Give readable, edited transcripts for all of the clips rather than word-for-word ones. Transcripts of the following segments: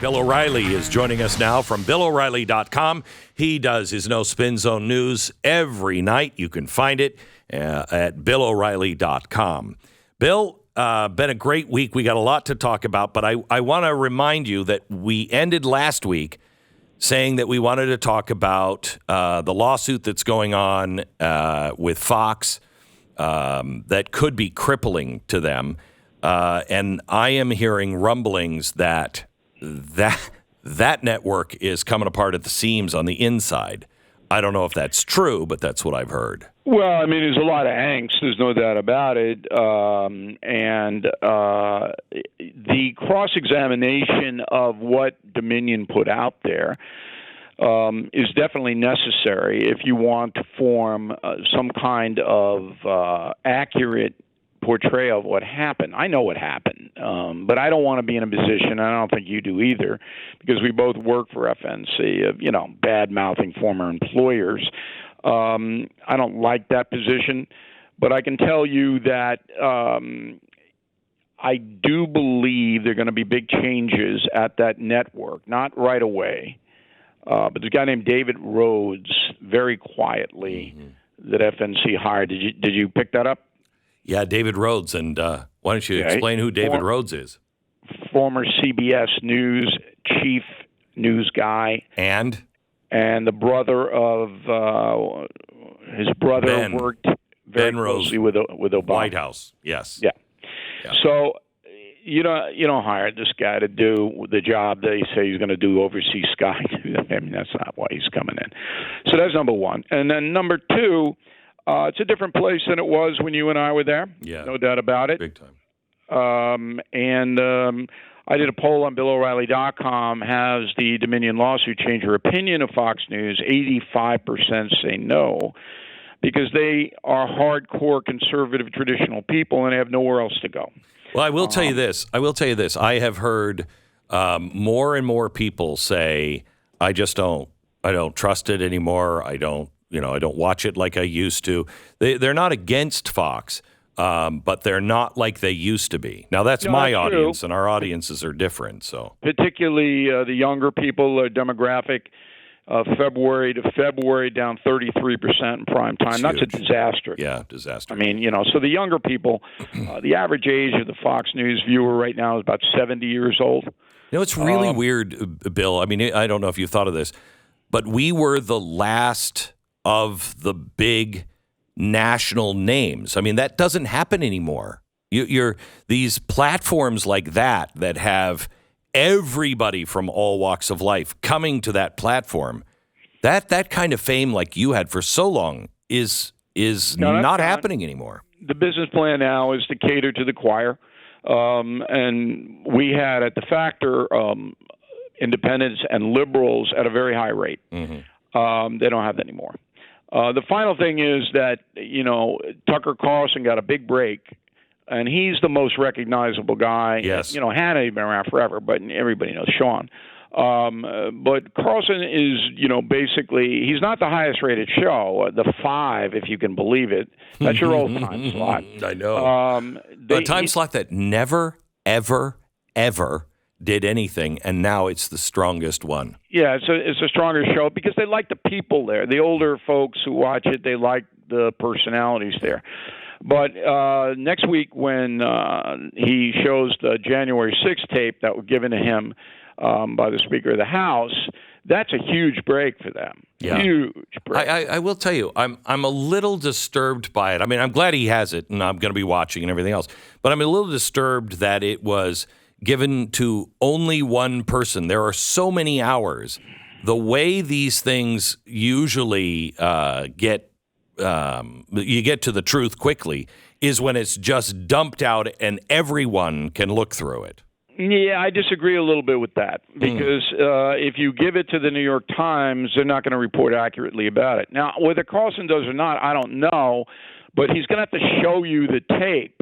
Bill O'Reilly is joining us now from BillO'Reilly.com. He does his No Spin Zone news every night. You can find it at BillO'Reilly.com. Bill, been a great week. We got a lot to talk about, but I want to remind you that we ended last week saying that we wanted to talk about the lawsuit that's going on with Fox that could be crippling to them. And I am hearing rumblings that network is coming apart at the seams on the inside. I don't know if that's true, but that's what I've heard. Well, I mean, there's a lot of angst. There's no doubt about it. The cross-examination of what Dominion put out there is definitely necessary if you want to form some kind of accurate portrayal of what happened. I know what happened, but I don't want to be in a position, and I don't think you do either, because we both work for FNC, of, bad-mouthing former employers. I don't like that position, but I can tell you that I do believe there are going to be big changes at that network, not right away, but there's a guy named David Rhodes, very quietly, that FNC hired. Did you pick that up? Yeah, David Rhodes. And why don't you explain who David Rhodes is? Former CBS News chief news guy. And the brother of his brother Ben. worked very closely with Obama. White House, yes. Yeah. So you don't hire this guy to do the job they say he's going to do overseas Sky. I mean, that's not why he's coming in. So that's number one. And then number two, it's a different place than it was when you and I were there. Yeah. No doubt about it. Big time. I did a poll on BillO'Reilly.com. Has the Dominion lawsuit changed your opinion of Fox News? 85% say no, because they are hardcore conservative traditional people and they have nowhere else to go. Well, I will tell you this. I have heard more and more people say, I don't trust it anymore. I don't watch it like I used to. They're not against Fox, but they're not like they used to be. Now, that's my audience, and our audiences are different. So, particularly the younger people, demographic, February to February, down 33% in prime time. That's a disaster. Yeah, disaster. I mean, so the younger people, the average age of the Fox News viewer right now is about 70 years old. It's really weird, Bill. I mean, I don't know if you thought of this, but we were the last of the big national names. I mean, that doesn't happen anymore. You're these platforms like that have everybody from all walks of life coming to that platform. That kind of fame like you had for so long is not happening anymore. The business plan now is to cater to the choir. And we had at the Factor independents and liberals at a very high rate. Mm-hmm. They don't have that anymore. The final thing is that, Tucker Carlson got a big break, and he's the most recognizable guy. Yes. Hannah had been around forever, but everybody knows Sean. But Carlson is, basically, he's not the highest rated show, the 5, if you can believe it. That's your old time slot. I know. The time slot that never, ever, ever did anything, and now it's the strongest one. Yeah, it's a stronger show because they like the people there. The older folks who watch it, they like the personalities there. But next week when he shows the January 6th tape that was given to him by the Speaker of the House, that's a huge break for them. Yeah. Huge break. I will tell you, I'm a little disturbed by it. I mean, I'm glad he has it, and I'm going to be watching and everything else. But I'm a little disturbed that it was given to only one person. There are so many hours. The way these things usually you get to the truth quickly is when it's just dumped out and everyone can look through it. Yeah, I disagree a little bit with that because if you give it to the New York Times, they're not going to report accurately about it. Now, whether Carlson does or not, I don't know, but he's going to have to show you the tape.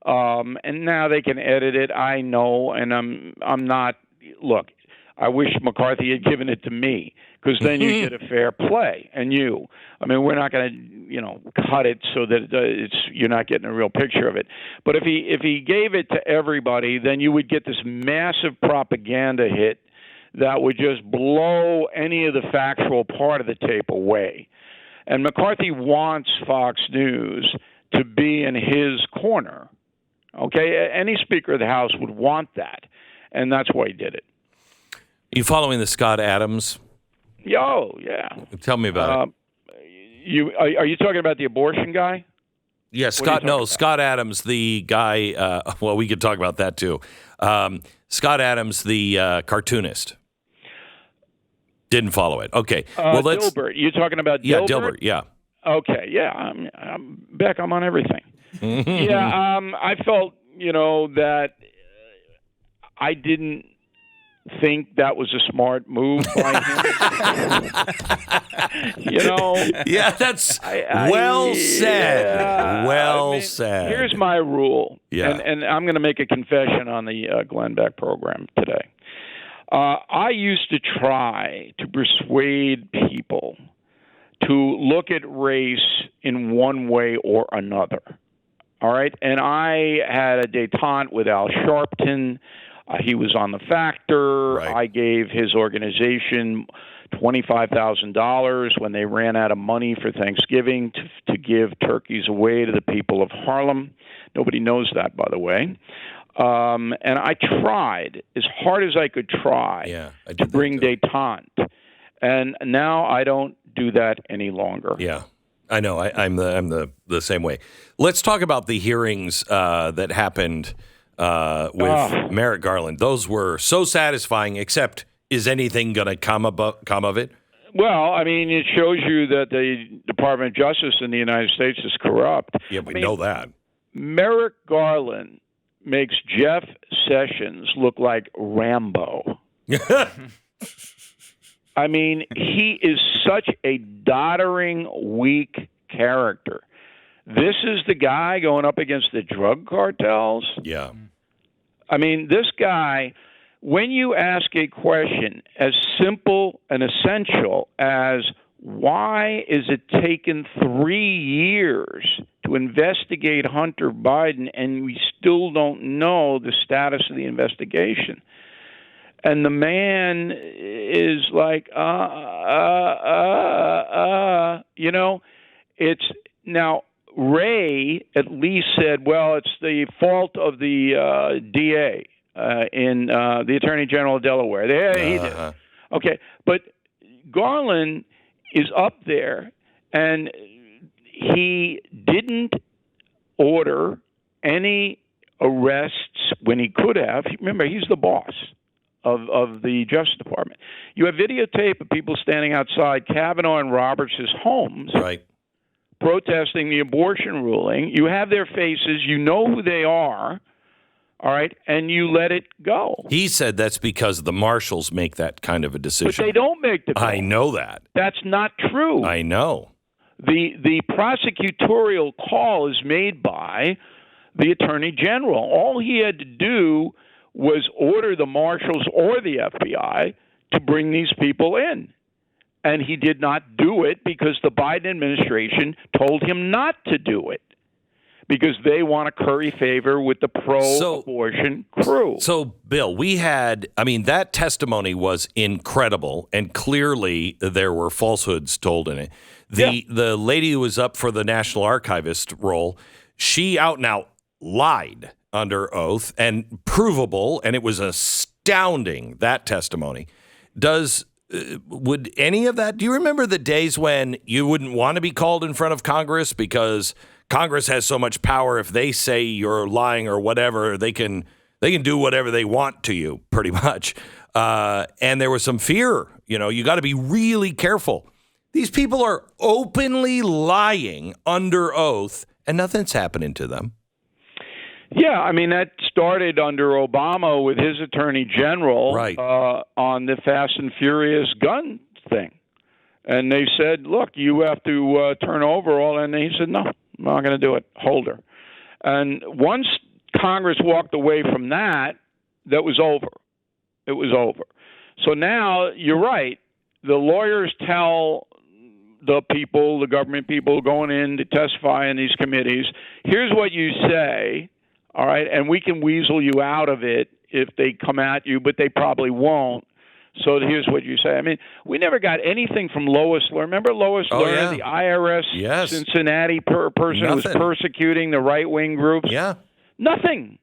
And now they can edit it. I know, and I'm not. Look, I wish McCarthy had given it to me because then you get a fair play. And we're not going to, cut it so that you're not getting a real picture of it. But if he gave it to everybody, then you would get this massive propaganda hit that would just blow any of the factual part of the tape away. And McCarthy wants Fox News to be in his corner. Okay? Any Speaker of the House would want that, and that's why he did it. You following the Scott Adams? Oh, yeah. Tell me about it. Are you talking about the abortion guy? Yeah, Scott Adams, the guy, well, we could talk about that too. Scott Adams, the cartoonist. Didn't follow it. Okay. Well, Dilbert. You're talking about Dilbert? Yeah, Dilbert, yeah. Okay, yeah. I'm Beck, I'm on everything. Yeah, I felt, that I didn't think that was a smart move by him. Yeah, that's well said. Yeah, well said. Here's my rule. Yeah. And I'm going to make a confession on the Glenn Beck program today. I used to try to persuade people to look at race in one way or another. All right? And I had a detente with Al Sharpton. He was on The Factor. Right. I gave his organization $25,000 when they ran out of money for Thanksgiving to give turkeys away to the people of Harlem. Nobody knows that, by the way. And I tried as hard as I could try to bring detente. And now I don't do that any longer. Yeah. I know. I'm the same way. Let's talk about the hearings that happened with Merrick Garland. Those were so satisfying, except is anything going to come of it? Well, I mean, it shows you that the Department of Justice in the United States is corrupt. Yeah, we know that. Merrick Garland makes Jeff Sessions look like Rambo. I mean, he is such a doddering, weak character. This is the guy going up against the drug cartels? Yeah. I mean, this guy, when you ask a question as simple and essential as why is it taken 3 years to investigate Hunter Biden and we still don't know the status of the investigation? And the man is like, it's now Ray at least said, well, it's the fault of the DA in the Attorney General of Delaware. He did. Okay, but Garland is up there, and he didn't order any arrests when he could have. Remember, he's the boss of the Justice Department. You have videotape of people standing outside Kavanaugh and Roberts' homes. Right. Protesting the abortion ruling. You have their faces. You know who they are. All right. And you let it go. He said that's because the marshals make that kind of a decision. But they don't make the call. I know that. That's not true. I know. The prosecutorial call is made by the Attorney General. All he had to do was order the marshals or the FBI to bring these people in. And he did not do it because the Biden administration told him not to do it because they want to curry favor with the pro-abortion crew. So, Bill, that testimony was incredible, and clearly there were falsehoods told in it. The lady who was up for the National Archivist role, she out and out lied under oath and provable, and it was astounding, that testimony. Would any of that, do you remember the days when you wouldn't want to be called in front of Congress because Congress has so much power? If they say you're lying or whatever, they can do whatever they want to you, pretty much. And there was some fear, you got to be really careful. These people are openly lying under oath and nothing's happening to them. Yeah, I mean, that started under Obama with his attorney general right. On the Fast and Furious gun thing. And they said, look, you have to turn over all. And he said, no, I'm not going to do it. Hold her. And once Congress walked away from that, that was over. It was over. So now, you're right. The lawyers tell the people, the government people going in to testify in these committees, here's what you say. All right, and we can weasel you out of it if they come at you, but they probably won't. So here's what you say. I mean, we never got anything from Lois Lerner. Remember Lois Lerner, the IRS Cincinnati person who was persecuting the right-wing groups? Yeah. Nothing.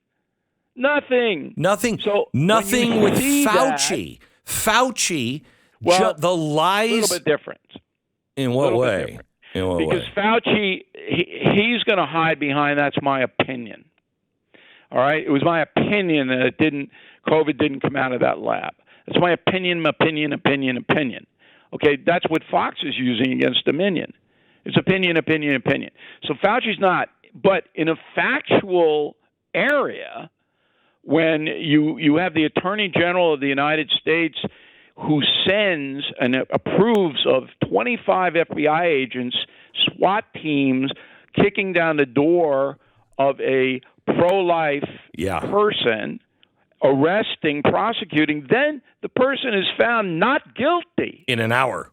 So nothing with Fauci. Fauci, the lies. A little bit different. In what way? Because Fauci, he's going to hide behind, that's my opinion. All right? It was my opinion that COVID didn't come out of that lab. It's my opinion. Okay, that's what Fox is using against Dominion. It's opinion. So Fauci's not. But in a factual area, when you have the Attorney General of the United States who sends and approves of 25 FBI agents, SWAT teams, kicking down the door of a pro-life person, arresting, prosecuting, then the person is found not guilty. In an hour.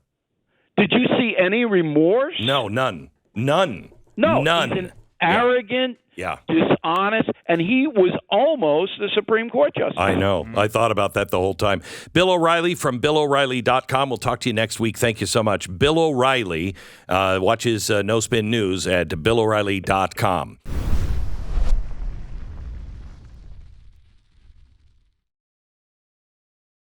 Did you see any remorse? No, none. No, he's an arrogant, dishonest, and he was almost the Supreme Court justice. I know. I thought about that the whole time. Bill O'Reilly from BillO'Reilly.com. We'll talk to you next week. Thank you so much. Bill O'Reilly. Watch his No Spin News at BillO'Reilly.com.